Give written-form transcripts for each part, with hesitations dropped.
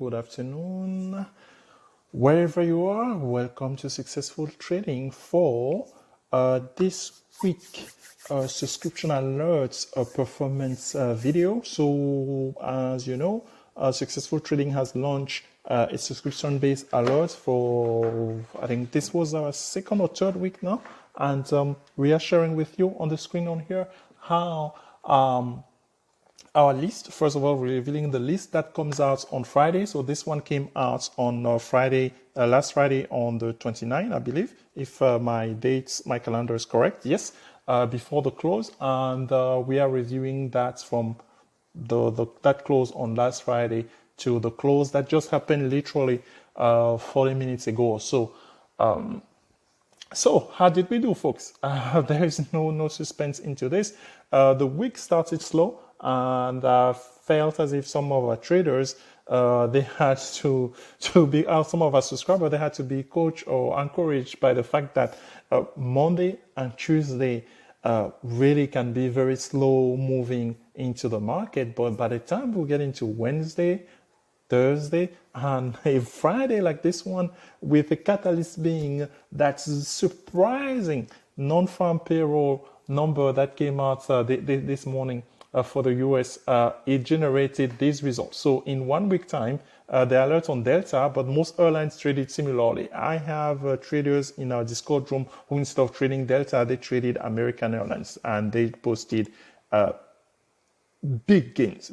good afternoon. Wherever you are, welcome to Successful Trading for this week subscription alerts performance video. So as you know, Successful Trading has launched a subscription-based alert for, I think this was our second or third week now. And we are sharing with you on the screen on here how our list. First of all, we're revealing the list that comes out on Friday. So this one came out on Friday, last Friday on the 29th, I believe, if my calendar is correct. Yes, before the close. And we are reviewing that from that close on last Friday to the close that just happened literally 40 minutes ago or so. So how did we do, folks? There is no suspense into this. The week started slow, and I felt as if some of our traders, they had to be, some of our subscribers, they had to be coached or encouraged by the fact that Monday and Tuesday really can be very slow moving into the market. But by the time we get into Wednesday, Thursday, and a Friday like this one, with a catalyst being that surprising non-farm payroll number that came out this morning for the US, it generated these results. So in 1 week time, the alert on Delta, but most airlines traded similarly. I have traders in our Discord room who, instead of trading Delta, they traded American Airlines, and they posted big gains.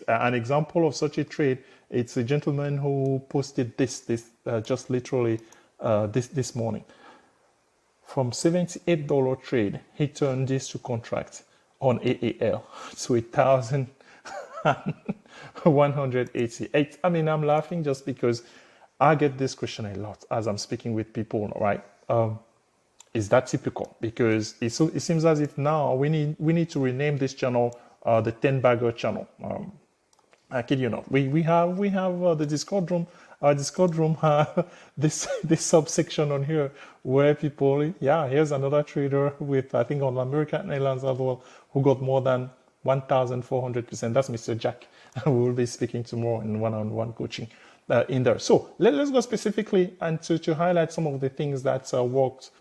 An example of such a trade, it's a gentleman who posted this just literally this morning. From $78 trade, he turned this to contract on AAL to 1,188. I mean, I'm laughing just because I get this question a lot as I'm speaking with people, right? Is that typical? Because it seems as if now we need to rename this channel the 10-bagger channel. I kid you not. We have the Discord room. Our Discord room this subsection on here where people, here's another trader with, I think, on American Airlines as well, who got more than 1,400%. That's Mr. Jack. We will be speaking tomorrow in one-on-one coaching in there. So let's go specifically and to highlight some of the things that worked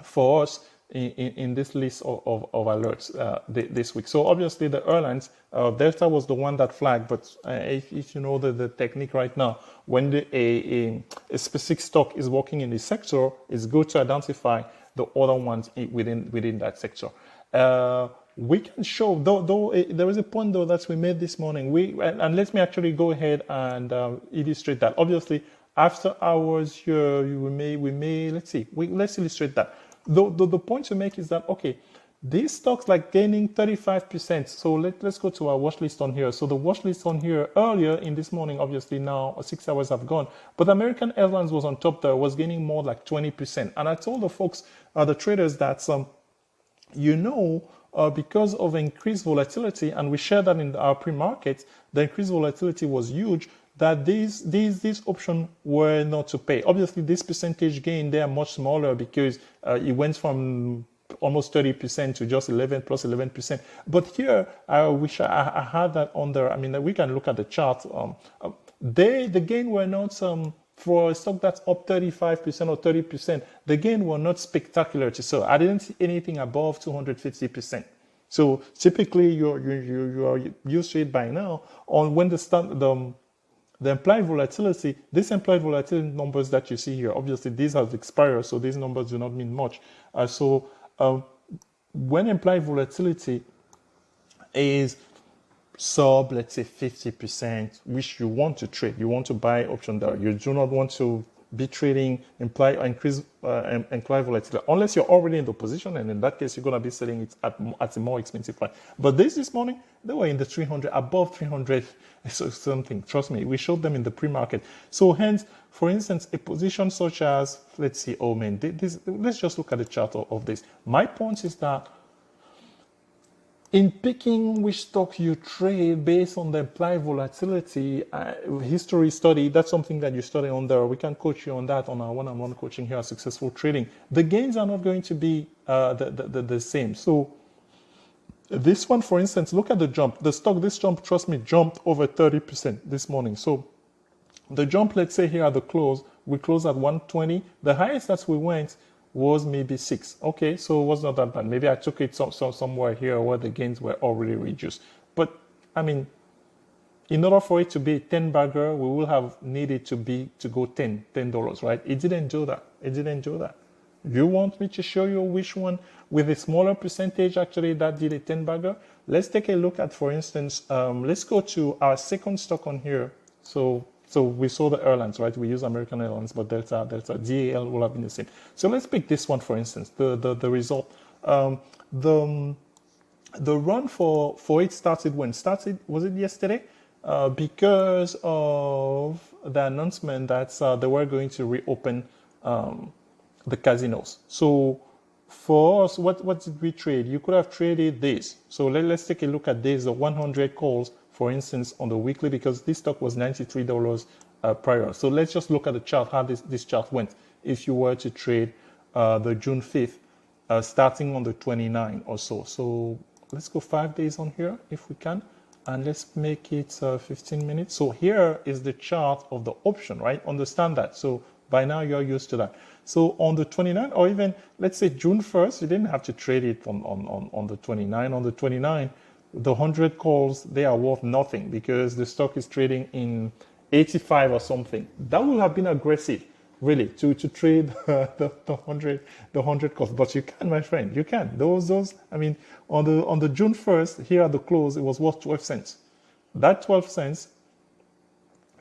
for us in this list of alerts this week. So obviously the airlines, Delta was the one that flagged, but if you know the technique right now, when a specific stock is working in the sector, it's good to identify the other ones within that sector. We can show, though there is a point though that we made this morning. And let me actually go ahead and illustrate that. Obviously, after hours here, we may let's illustrate that. The point to make is that, okay, these stocks like gaining 35%. So let's go to our watch list on here. So the watch list on here earlier in this morning, obviously now 6 hours have gone, but American Airlines was on top there, was gaining more like 20%. And I told the folks, the traders, that because of increased volatility, and we shared that in our pre-market, the increased volatility was huge, that these options were not to pay. Obviously, this percentage gain, they are much smaller because it went from almost 30% to just 11 plus 11%. But here, I wish I had that on there. I mean, we can look at the chart. The gain were not for a stock that's up 35% or 30. The gain were not spectacular to sell. I didn't see anything above 250%. So typically, you are used to it by now. On when the implied volatility, these implied volatility numbers that you see here, obviously these have expired, so these numbers do not mean much. When implied volatility is sub, let's say 50%, which you want to trade, you want to buy option there. You do not want to be trading implied volatility unless you're already in the position, and in that case you're going to be selling it at a more expensive price. But this morning they were in the 300, above 300 something. Trust me, we showed them in the pre-market. So hence, for instance, a position such as, let's see, let's just look at the chart of this. My point is that in picking which stock you trade based on the implied volatility, history study, that's something that you study on there. We can coach you on that on our one-on-one coaching here at Successful Trading. The gains are not going to be the same. So This one, for instance, look at the jump. The stock, this jump, trust me, jumped over 30% this morning. So the jump, let's say here at the close, we closed at 120. The highest that we went was maybe 6. Okay, so it was not that bad. Maybe I took it somewhere here where the gains were already reduced. But I mean, in order for it to be a 10 bagger, we will have needed to go $10, right? It didn't do that. It didn't do that. You want me to show you which one with a smaller percentage actually that did a 10 bagger? Let's take a look at, for instance, let's go to our second stock on here. So we saw the airlines, right? We use American Airlines, but Delta, DAL will have been the same. So let's pick this one, for instance, the result. The run for it started when? Was it yesterday? Because of the announcement that they were going to reopen the casinos. So for us, what did we trade? You could have traded this. So let's take a look at this, the 100 calls, for instance, on the weekly, because this stock was $93 prior. So let's just look at the chart, how this chart went. If you were to trade the June 5th, starting on the 29th or so. So let's go 5 days on here if we can. And let's make it 15 minutes. So here is the chart of the option, right? Understand that. So by now you're used to that. So on the 29th, or even let's say June 1st, you didn't have to trade it on the 29th. On the 29th, the 100 calls, they are worth nothing because the stock is trading in 85 or something. That would have been aggressive, really, to trade the 100 calls. But you can, my friend, you can. Those. I mean, on the June 1st, here at the close, it was worth 12 cents. That 12 cents,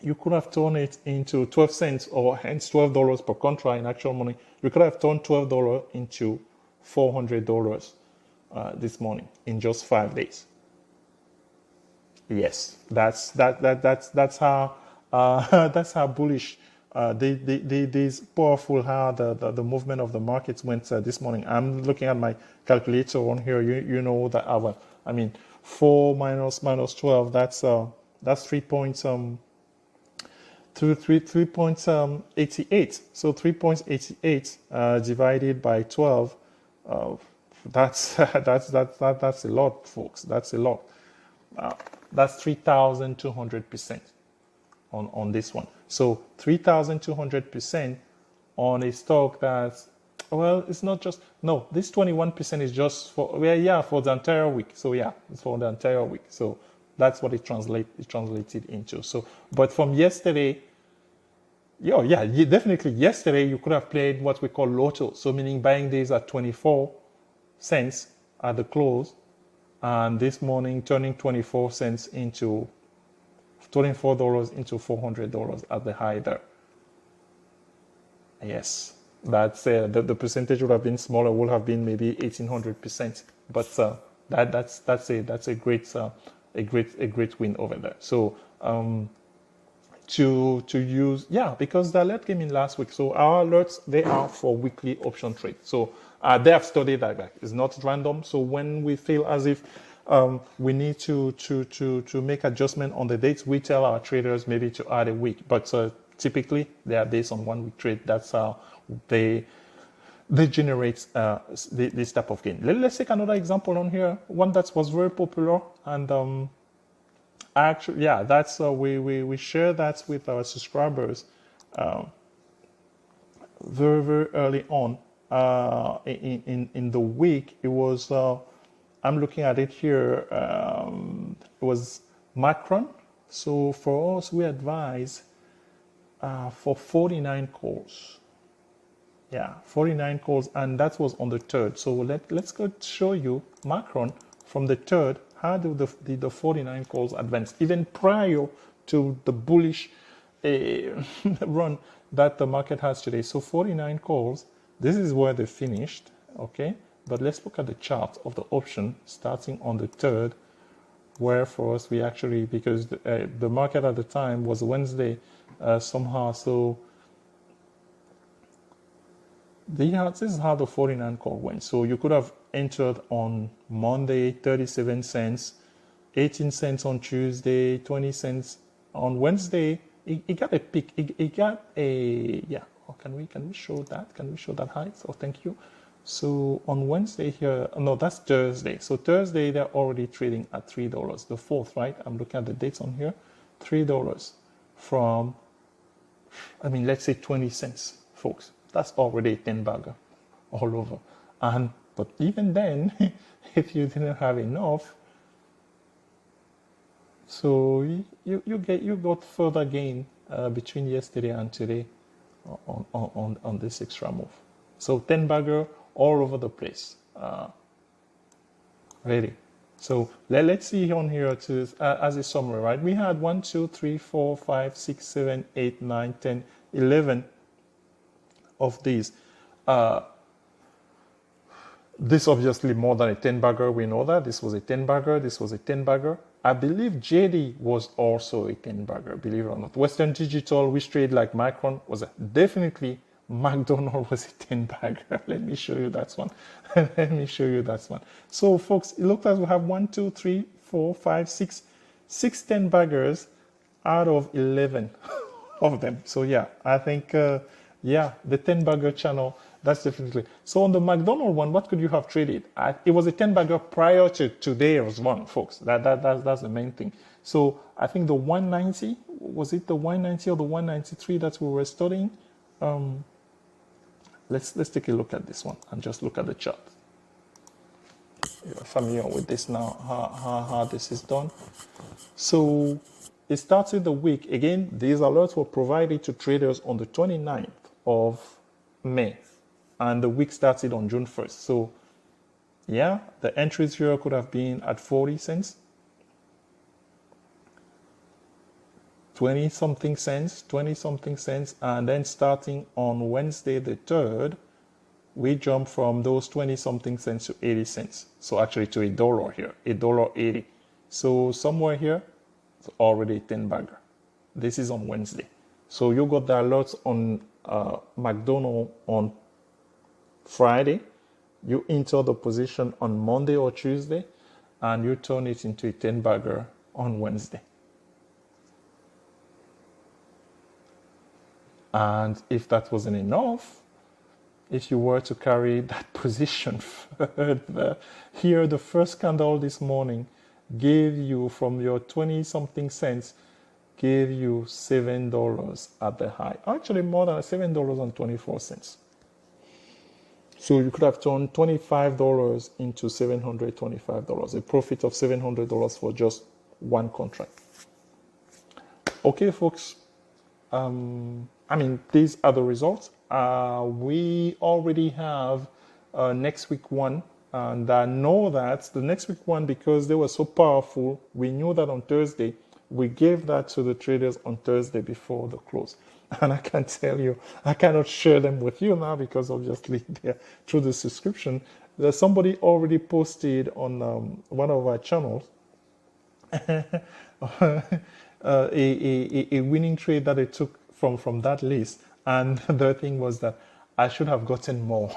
you could have turned it into 12 cents, or hence $12 per contract in actual money. You could have turned $12 into $400 this morning in just 5 days. Yes, that's how that's how bullish these powerful how the movement of the markets went this morning. I'm looking at my calculator on here. You know that I mean 4 minus 12. That's 3.88. So 3.88 divided by 12. That's a lot, folks. That's a lot. That's 3,200% on this one. So 3,200% on a stock that's, well, it's not just, no, this 21% is just for, well, yeah, for the entire week. So yeah, it's for the entire week. So that's what it translated into. So, but from yesterday, definitely yesterday you could have played what we call lotto. So meaning buying these at 24 cents at the close, and this morning turning 24 cents into $24 into $400 at the high there. Yes, that's the percentage would have been smaller, would have been maybe 1,800%. But that's a great win over there. So to use, because the alert came in last week. So our alerts, they are for weekly option trade. So they have studied that back. It's not random. So when we feel as if we need to make adjustment on the dates, we tell our traders maybe to add a week. But typically they are based on 1 week trade. That's how they generate this type of gain. Let's take another example on here. One that was very popular, and actually, that's we share that with our subscribers very, very early on in the week. It was I'm looking at it here. It was Macron. So for us, we advise for 49 calls. 49 calls, and that was on the 3rd. So let's go show you Macron from the 3rd. How did the 49 calls advance, even prior to the bullish run that the market has today? So 49 calls, this is where they finished, okay? But let's look at the chart of the option starting on the 3rd, where for us we actually, because the market at the time was Wednesday somehow, so this is how the 49 call went. So you could have entered on Monday, 37 cents, 18 cents on Tuesday, 20 cents on Wednesday. It got a peak. It got a, can we show that? Can we show that high? So thank you. So on Wednesday here, no, that's Thursday. So Thursday, they're already trading at $3. The 4th, right? I'm looking at the dates on here. $3 from, I mean, let's say 20 cents, folks. That's already a 10 bagger all over. But even then, if you didn't have enough, so you got further gain between yesterday and today on this extra move. So 10 bagger all over the place. Ready. So let's see on here to as a summary, right? We had 1, 2, 3, 4, 5, 6, 7, 8, 9, 10, 11 of these. This obviously more than a 10 bagger. We know that this was a 10 bagger. This was a 10 bagger. I believe JD was also a 10 bagger, believe it or not. Western Digital, which trade like Micron, was definitely. McDonald was a 10 bagger. Let me show you that one. Let me show you that one. So, folks, it looks like we have 1, 2, 3, 4, 5, 6, 10 baggers out of 11 of them. So, yeah, I think, the 10 bagger channel, that's definitely. So, on the McDonald one, what could you have traded? It was a 10 bagger prior to today's one, folks. That's the main thing. So, I think the 190, was it the 190 or the 193 that we were studying? Let's take a look at this one and just look at the chart. You're familiar with this now, how this is done. So it started the week. Again, these alerts were provided to traders on the 29th of May. And the week started on June 1st. So yeah, the entries here could have been at 40 cents. 20 something cents, and then starting on Wednesday the 3rd, we jump from those 20 something cents to 80 cents. So actually to $1 here, $1.80. So somewhere here, it's already a 10 bagger. This is on Wednesday. So you got the alerts on McDonald on Friday. You enter the position on Monday or Tuesday, and you turn it into a 10 bagger on Wednesday. And if that wasn't enough, if you were to carry that position further, here the first candle this morning gave you from your 20 something cents, gave you $7 at the high. Actually more than $7.24. So you could have turned $25 into $725, a profit of $700 for just one contract. Okay, folks. I mean, these are the results. We already have next week one, and I know that the next week one, because they were so powerful, we knew that on Thursday. We gave that to the traders on Thursday before the close. And I can tell you, I cannot share them with you now because obviously they're through the subscription. There's somebody already posted on one of our channels a winning trade that they took from that list, and the thing was that I should have gotten more.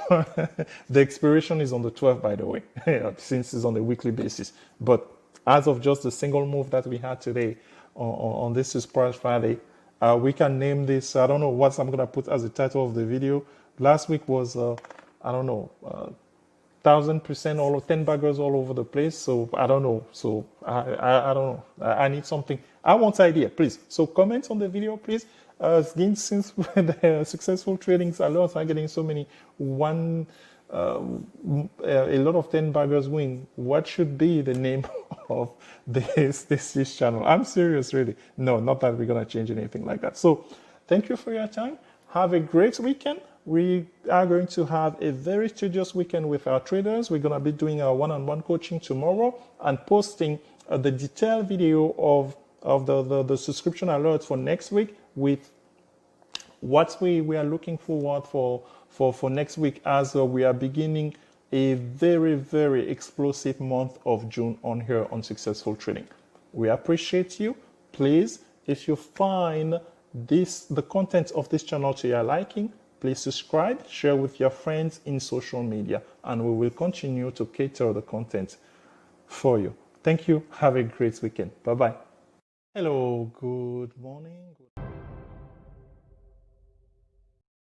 The expiration is on the 12th, by the way, since it's on a weekly basis. But as of just the single move that we had today on this Surprise Friday, we can name this, I don't know what I'm going to put as the title of the video. Last week was, I don't know, 1,000% all 10 baggers all over the place. So I don't know. So I don't know. I need something. I want idea, please. So comment on the video, please. Since the successful trading alerts are getting so many a lot of 10 baggers win, what should be the name of this channel? I'm serious, really. No, not that we're gonna change anything like that. So thank you for your time. Have a great weekend. We are going to have a very studious weekend with our traders. We're gonna be doing our one-on-one coaching tomorrow and posting the detailed video of the subscription alerts for next week, with what we are looking forward for next week, as we are beginning a very, very explosive month of June on here on Successful Trading. We appreciate you. Please, if you find the content of this channel to your liking, please subscribe, share with your friends in social media, and we will continue to cater the content for you. Thank you. Have a great weekend. Bye-bye. Hello, good morning.